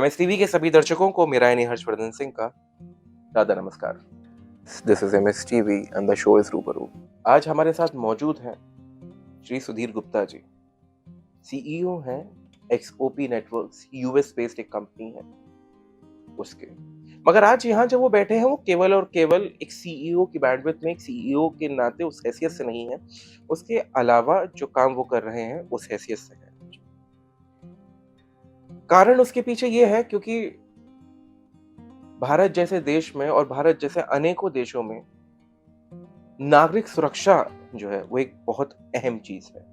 MS TV के सभी दर्शकों को मेरा यानी हर्षवर्धन सिंह का दादा नमस्कार। This is MS TV and the show is रूबरू। आज हमारे साथ मौजूद हैं श्री सुधीर गुप्ता जी, सीईओ हैं एक्सओपी नेटवर्क्स, यूएस बेस्ड एक कंपनी है उसके। मगर आज यहाँ जब वो बैठे हैं वो केवल और केवल एक सीईओ की बैंडविड्थ में, एक सीईओ के नाते उस हैसियत से नहीं है, उसके अलावा जो काम वो कर रहे हैं उस हैसियत से है। कारण उसके पीछे ये है क्योंकि भारत जैसे देश में और भारत जैसे अनेकों देशों में नागरिक सुरक्षा जो है वो एक बहुत अहम चीज है,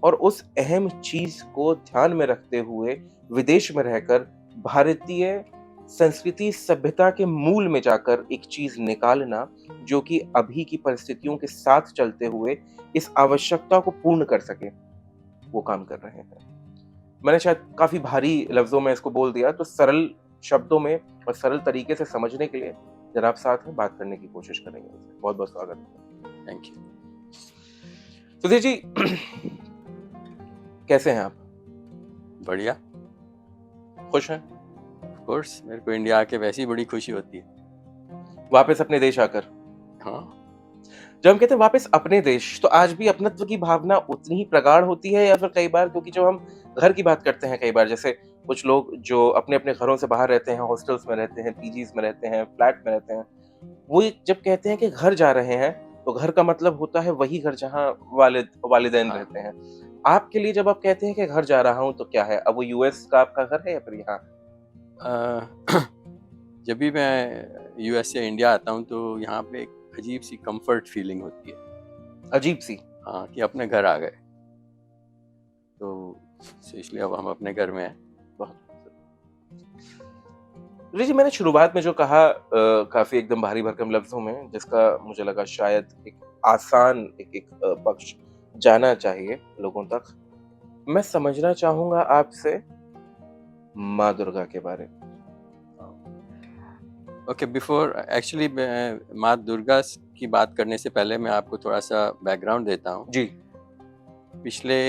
और उस अहम चीज को ध्यान में रखते हुए विदेश में रहकर भारतीय संस्कृति सभ्यता के मूल में जाकर एक चीज निकालना जो कि अभी की परिस्थितियों के साथ चलते हुए इस आवश्यकता को पूर्ण कर सके, वो काम कर रहे हैं। मैंने शायद काफी भारी लफ्जों में इसको बोल दिया, तो सरल शब्दों में और सरल तरीके से समझने के लिए जनाब साथ में बात करने की कोशिश करेंगे। बहुत बहुत स्वागत है। Thank you. सुधीर जी, कैसे हैं आप? बढ़िया, खुश हैं? ऑफ कोर्स, मेरे को इंडिया आके वैसे ही बड़ी खुशी होती है। वापस अपने देश आकर? हाँ, जब हम कहते हैं वापस अपने देश, तो आज भी अपनत्व की भावना उतनी ही प्रगाढ़ होती है, या फिर कई बार, क्योंकि जब हम घर की बात करते हैं कई बार, जैसे कुछ लोग जो अपने अपने घरों से बाहर रहते हैं, हॉस्टल्स में रहते हैं, पीजीज में रहते हैं, फ्लैट में रहते हैं, वो जब कहते हैं कि घर जा रहे हैं तो घर का मतलब होता है वही घर जहाँ वालिदैन हाँ। रहते हैं। आपके लिए जब आप कहते हैं कि घर जा रहा हूँ तो क्या है, अब वो यूएस का आपका घर है या फिर यहाँ? जब भी मैं यूएस से इंडिया आता हूँ तो यहाँ पे एक अजीब सी कंफर्ट फीलिंग होती है। अजीब सी? हाँ, कि अपने घर आ गए, तो इसलिए अब हम अपने घर में हैं। बहुत जी, मैंने शुरुआत में जो कहा काफी एकदम भारी भरकम लफ्जों में, जिसका मुझे लगा शायद एक आसान एक पक्ष जाना चाहिए लोगों तक। मैं समझना चाहूंगा आपसे माँ दुर्गा के बारे में। ओके, बिफोर एक्चुअली माँ दुर्गा की बात करने से पहले मैं आपको थोड़ा सा बैकग्राउंड देता हूँ। जी। पिछले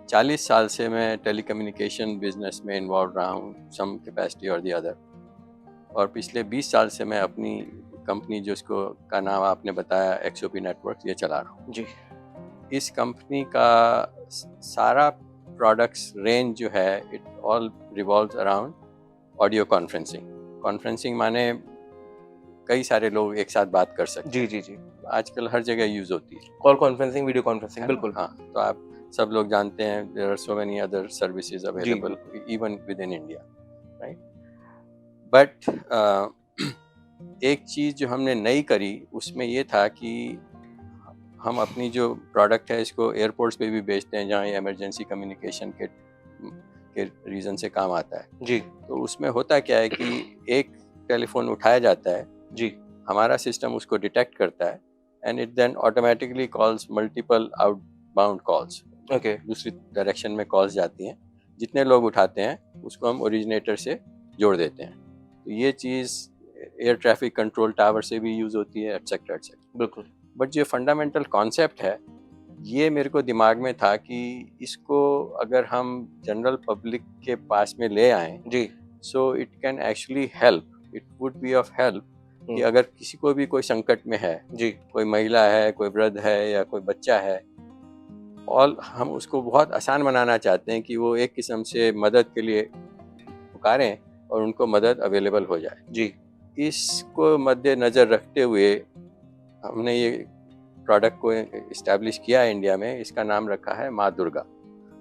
40 साल से मैं टेलीकम्युनिकेशन बिजनेस में इन्वॉल्व रहा हूँ, सम कैपेसिटी और दी अदर। और पिछले 20 साल से मैं अपनी कंपनी, जिसको का नाम आपने बताया एक्सओपी नेटवर्क्स, ये चला रहा हूँ। जी। इस कंपनी का सारा प्रोडक्ट्स रेंज जो है, it all revolves around audio conferencing. Conferencing माने कई सारे लोग एक साथ बात कर सकते जी जी जी। आजकल हर जगह यूज होती है। कॉल कॉन्फ्रेंसिंग, वीडियो कॉन्फ्रेंसिंग, बिल्कुल। हाँ, तो आप सब लोग जानते हैं, there are so many other services available even with in India, right? But एक चीज जो हमने नई करी उसमें ये था कि हम अपनी जो प्रोडक्ट है इसको एयरपोर्ट्स पे भी बेचते हैं, जहाँ इमरजेंसी कम्युनिकेशन के रीज़न से काम आता है। जी तो उसमें होता क्या है कि एक टेलीफोन उठाया जाता है जी। हमारा सिस्टम उसको डिटेक्ट करता है and it then automatically calls multiple outbound calls. Okay. दूसरी डायरेक्शन में कॉल्स जाती हैं, जितने लोग उठाते हैं उसको हम ओरिजिनेटर से जोड़ देते हैं। तो ये चीज़ एयर ट्रैफिक कंट्रोल टावर से भी यूज़ होती है, एटसेट्रा एटसेट्रा। बिल्कुल। बट जो फंडामेंटल कॉन्सेप्ट है, ये मेरे को दिमाग में था कि इसको अगर हम जनरल पब्लिक के पास में ले आएं, जी। So it can actually help, it would be of help कि अगर किसी को भी कोई संकट में है, जी। कोई महिला है, कोई वृद्ध है या कोई बच्चा है, और हम उसको बहुत आसान बनाना चाहते हैं कि वो एक किस्म से मदद के लिए पुकारें और उनको मदद अवेलेबल हो जाए। जी। इसको मद्देनज़र रखते हुए हमने ये प्रोडक्ट को इस्टेब्लिश किया है इंडिया में। इसका नाम रखा है माँ दुर्गा।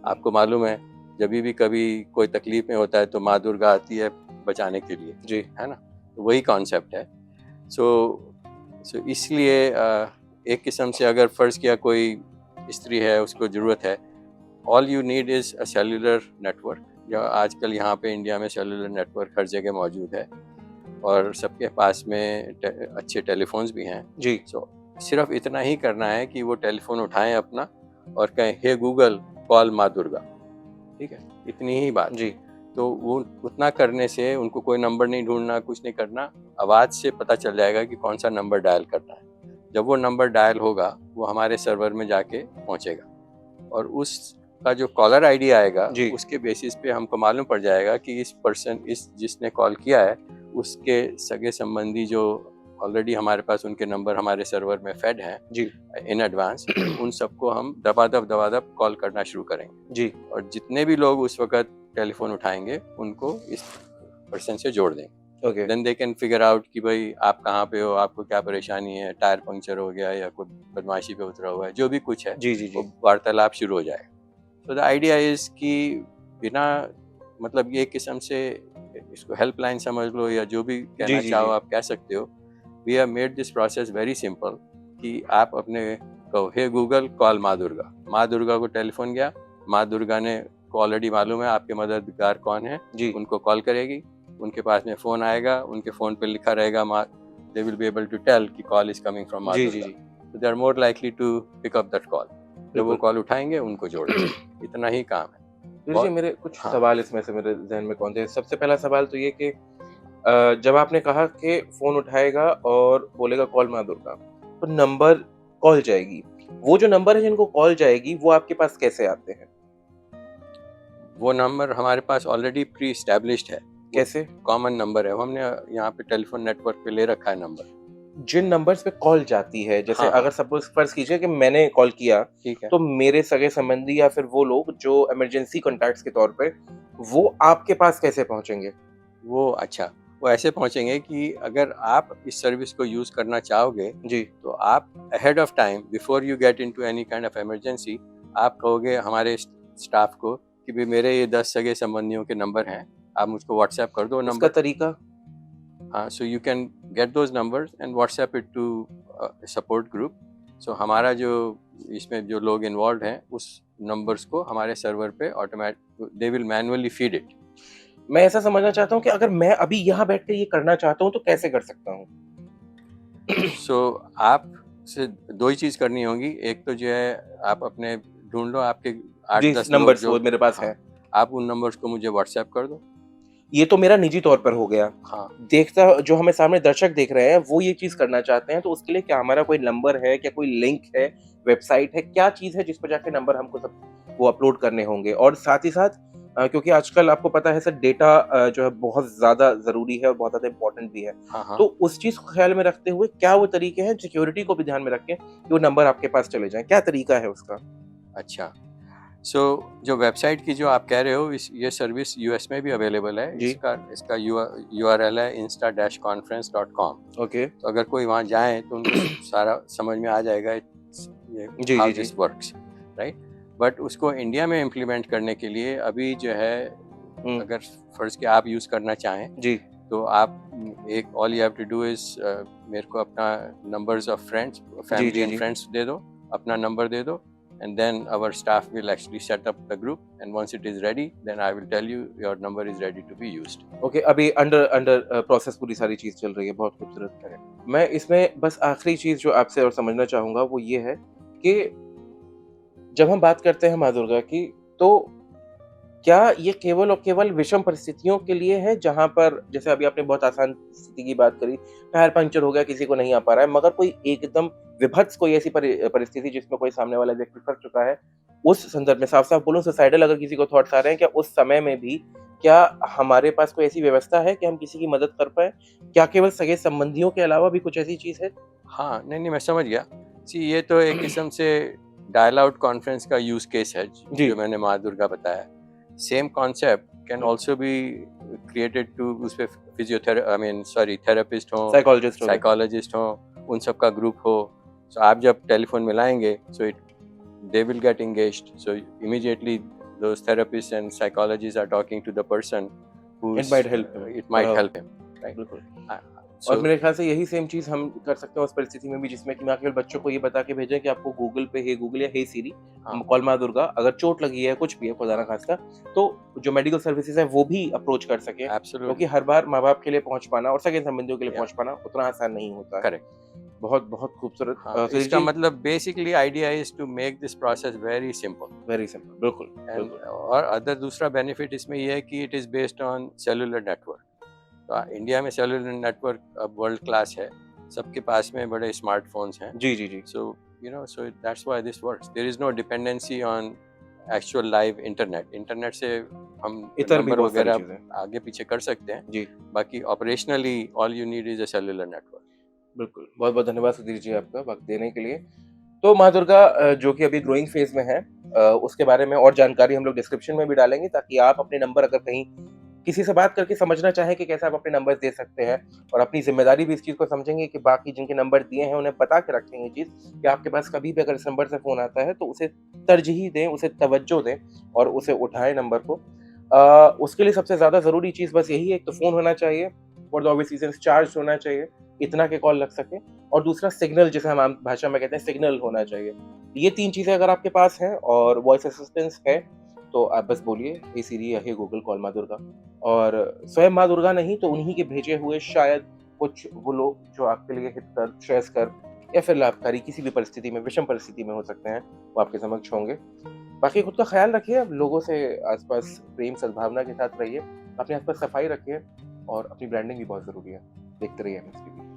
आपको मालूम है, जब भी कभी कोई तकलीफ में होता है तो माँ दुर्गा आती है बचाने के लिए, जी। है ना? तो वही कॉन्सेप्ट है। सो इसलिए एक किस्म से अगर फ़र्ज़ किया कोई स्त्री है, उसको ज़रूरत है, all you need is a cellular network. या आजकल यहाँ पे इंडिया में सेल्युलर नेटवर्क हर जगह मौजूद है और सबके पास में अच्छे टेलीफोन्स भी हैं। जी। सो सिर्फ इतना ही करना है कि वो टेलीफोन उठाएं अपना और कहें, हे गूगल कॉल माँ दुर्गा। ठीक है, इतनी ही बात। जी। तो वो उतना करने से उनको कोई नंबर नहीं ढूंढना, कुछ नहीं करना, आवाज़ से पता चल जाएगा कि कौन सा नंबर डायल करना है। जब वो नंबर डायल होगा वो हमारे सर्वर में जाके पहुंचेगा और उस का जो कॉलर आईडी आएगा जी। उसके बेसिस पे हमको मालूम पड़ जाएगा कि इस पर्सन, इस जिसने कॉल किया है उसके सगे संबंधी जो ऑलरेडी हमारे पास उनके नंबर हमारे सर्वर में फेड हैं जी। इन एडवांस, उन सबको हम दबादब कॉल करना शुरू करेंगे जी। और जितने भी लोग उस वक्त टेलीफोन उठाएंगे उनको इस पर्सन से जोड़ देंगे। Okay. Then they can figure out कि भाई आप कहाँ पे हो, आपको क्या परेशानी है, टायर पंक्चर हो गया या कोई बदमाशी पे उतरा हुआ है, जो भी कुछ है जी, जी, जी। वो वार्तालाप शुरू हो जाएगा। तो द आइडिया इज कि बिना मतलब ये किस्म से इसको हेल्पलाइन समझ लो या जो भी जी, कहना जी, चाहो जी। आप कह सकते हो। We have made this process very simple कि आप अपने कहो हे गूगल कॉल माँ दुर्गा, माँ दुर्गा को टेलीफोन गया, माँ दुर्गा ने को ऑलरेडी मालूम है आपके मददगार कौन है, जी। उनको कॉल करेगी, उनके पास में फ़ोन आएगा, उनके फ़ोन पे लिखा रहेगा माँ, they will be able to tell कि कॉल इज कमिंग फ्रॉम माँ जी, जी, दुर्गा, जी। तो they are more likely to pick up that call. जब वो बिल्कुल। कॉल उठाएंगे उनको जोड़ देंगे, इतना ही काम है। धीरज जी, और मेरे कुछ हाँ, सवाल इसमें से मेरे ज़हन में कौन थे। सबसे पहला सवाल तो ये कि जब आपने कहा कि फ़ोन उठाएगा और बोलेगा कॉल माँ दुर्गा, तो नंबर कॉल जाएगी। वो जो नंबर है जिनको कॉल जाएगी, वो आपके पास कैसे आते हैं? वो नंबर हमारे पास ऑलरेडी प्री एस्टैब्लिश्ड है, कैसे? कॉमन नंबर है, वो हमने यहाँ पे टेलीफोन नेटवर्क पे ले रखा है नंबर। जिन नंबर्स पे कॉल जाती है, जैसे हाँ, हाँ, अगर सपोज़ फ़र्ज़ कीजिए कि मैंने कॉल किया, ठीक है। तो मेरे सगे-संबंधी या फिर वो लोग जो इमरजेंसी कॉन्टैक्ट्स के तौर पे, वो आपके पास कैसे पहुँचेंगे? वो अच्छा, वो ऐसे पहुँचेंगे कि अगर आप इस सर्विस को यूज़ करना चाहोगे, जी। तो आप ahead of time before you get into any kind of emergency, आप कहोगे हमारे स्टाफ को कि भाई मेरे ये 10 सगे संबंधियों के नंबर हैं, आप मुझको व्हाट्सएप कर दो उसका नंबर। तरीका? हाँ, so you can get those numbers and WhatsApp it to support group. So हमारा जो इसमें जो लोग इन्वॉल्वड हैं, उस नंबर्स को हमारे सर्वर पे they will manually feed it. मैं ऐसा समझना चाहता हूँ कि अगर मैं अभी यहाँ बैठ के ये करना चाहता हूँ, तो कैसे कर सकता हूँ? सो आप से 2 ही चीज़ करनी होगी। एक तो जो है आप अपने ढूँढ लो आपके जी, 8-10 लोग नंबर्स जो, वो मेरे पास हाँ, हैं। आप उन नंबर्स को मुझे व्हाट्सएप कर दो। ये तो मेरा निजी तौर पर हो गया। हाँ, देखता जो हमें सामने दर्शक देख रहे हैं, वो ये चीज़ करना चाहते हैं, तो उसके लिए क्या हमारा कोई नंबर है, क्या कोई लिंक है, वेबसाइट है, क्या चीज़ है जिस पे जाके नंबर हमको सब वो अपलोड करने होंगे? और साथ ही साथ क्योंकि आजकल आपको पता है सर डेटा जो है बहुत ज़्यादा ज़रूरी है और बहुत ज़्यादा इम्पोर्टेंट भी है। हाँ, तो हाँ, उस चीज़ को ख़्याल में रखते हुए क्या वो तरीके हैं सिक्योरिटी को भी ध्यान में रख के कि वो नंबर आपके पास चले जाएँ? क्या तरीका है उसका? अच्छा। सो जो वेबसाइट की जो आप कह रहे हो, इस ये सर्विस यूएस में भी अवेलेबल है। जी। इसका इसका यूआरएल है insta-conference.com। ओके। तो अगर कोई वहाँ जाए तो उनको सारा समझ में आ जाएगा ये जी, हाउ जी, जी। This works, right? बट उसको इंडिया में इम्प्लीमेंट करने के लिए अभी जो है, हुँ। अगर फर्ज के आप यूज़ करना चाहें जी। तो आप एक all you have to do is मेरे को अपना नंबर्स ऑफ फ्रेंड्स, जी, फैमिली जी, एंड जी। फ्रेंड्स दे दो, अपना नंबर दे दो, and then our staff will actually set up the group, and once it is ready then I will tell you your number is ready to be used. Okay, अभी under under process पूरी सारी चीज़ चल रही है, बहुत खूबसूरत। Correct. मैं इसमें बस आखिरी चीज़ जो आपसे और समझना चाहूँगा वो ये है कि जब हम बात करते हैं माँ दुर्गा की, तो क्या ये केवल और केवल विषम परिस्थितियों के लिए है जहाँ पर जैसे अभी आपने बहुत आसान स्थिति की बात करी, टायर पंक्चर हो गया, किसी को नहीं आ पा रहा है, मगर कोई एकदम विभत्स कोई ऐसी परिस्थिति जिसमें कोई सामने वाला व्यक्ति फँस चुका है, उस संदर्भ में साफ-साफ बोलूँ सुसाइडल अगर किसी को थॉट्स आ रहे हैं, क्या उस समय में भी क्या हमारे पास कोई ऐसी व्यवस्था है कि हम किसी की मदद कर पाएँ? क्या केवल सगे-संबंधियों के अलावा भी कुछ ऐसी चीज़ है? हाँ, नहीं, नहीं, मैं समझ गया। सी ये तो एक किस्म से डायल आउट कॉन्फ्रेंस का यूज़ केस है जी। जो मैंने माँ दुर्गा बताया। Same concept can also be created to उसपे थेरेपिस्ट हों, साइकोलॉजिस्ट हो गए। साइकोलॉजिस्ट हों, उन सब का ग्रुप हो। सो आप जब टेलीफ़ोन मिलाएँगे so they will get engaged. So immediately those therapists and psychologists are talking to the person it who's might help him. it might help him, right? बिल्कुल। Uh, और so मेरे ख्याल से यही सेम चीज़ हम कर सकते हैं उस परिस्थिति में भी जिसमें कि ना केवल बच्चों को ये बता के भेजें कि आपको गूगल पे हे गूगल या हे सिरी हाँ, कॉल माँ दुर्गा अगर चोट लगी है, कुछ भी है खुदा ना खास्ता, तो जो मेडिकल सर्विसेज़ हैं वो भी अप्रोच कर सकें। क्योंकि absolutely, हर बार माँ-बाप के लिए पहुँच पाना और सगे-संबंधियों के लिए yeah, पहुँच पाना उतना आसान नहीं होता है। correct. बहुत बहुत खूबसूरत हाँ, सुधीर इसका जी, मतलब basically idea is to make this process very simple. Very simple बिल्कुल, एंड बिल्कुल। और अदर दूसरा बेनिफिट इसमें ये है कि it is based on cellular network. तो इंडिया में सेलुलर नेटवर्क अब वर्ल्ड क्लास है, सबके पास में बड़े स्मार्टफोन्स हैं। जी, जी, जी। So, so that's why this works. There is no dependency on actual live internet से हम इतर भी नंबर बहुत सारी वगैरह चीजें। आगे पीछे कर सकते हैं, जी, बाकी operationally all you need is a cellular network. बिल्कुल। बहुत-बहुत धन्यवाद सुधीर जी आपका वक़्त देने के लिए। तो माँ दुर्गा जो कि अभी ग्रोइंग फ़ेज़ में है, उसके बारे में और जानकारी हम लोग डिस्क्रिप्शन में भी डालेंगे, ताकि आप अपने नंबर अगर कहीं किसी से बात करके समझना चाहें कि कैसे आप अपने नंबर दे सकते हैं, और अपनी ज़िम्मेदारी भी इस चीज़ को समझेंगे कि बाकी जिनके नंबर दिए हैं उन्हें बता के रखें ये चीज़, कि आपके पास कभी भी अगर इस नंबर से फ़ोन आता है तो उसे तरजीह दें, उसे तवज्जो दें और उसे उठाएँ नंबर को। उसके लिए सबसे ज़्यादा ज़रूरी चीज़ बस यही है, एक तो फ़ोन होना चाहिए, for the obvious reasons charge होना चाहिए, इतना कि कॉल लग सके, और दूसरा सिग्नल, जिसे हम आम भाषा में कहते हैं, सिग्नल होना चाहिए। ये 3 चीज़ें अगर आपके पास हैं और वॉइस असिस्टेंस है, तो आप बस बोलिए, "हे सिरी" या "हे गूगल, कॉल माँ दुर्गा", और स्वयं माँ दुर्गा नहीं तो उन्हीं के भेजे हुए शायद कुछ वो लोग जो आपके लिए हितकर, श्रेयस्कर या फिर लाभकारी किसी भी परिस्थिति में, विषम परिस्थिति में हो सकते हैं, वो आपके समक्ष होंगे। बाकी खुद का ख़्याल रखिए, अब लोगों से आस-पास प्रेम सद्भावना के साथ रहिए, अपने आस-पास सफाई रखिए, और अपनी ब्रांडिंग भी बहुत ज़रूरी है। देखते रहिए एमएसटीवी।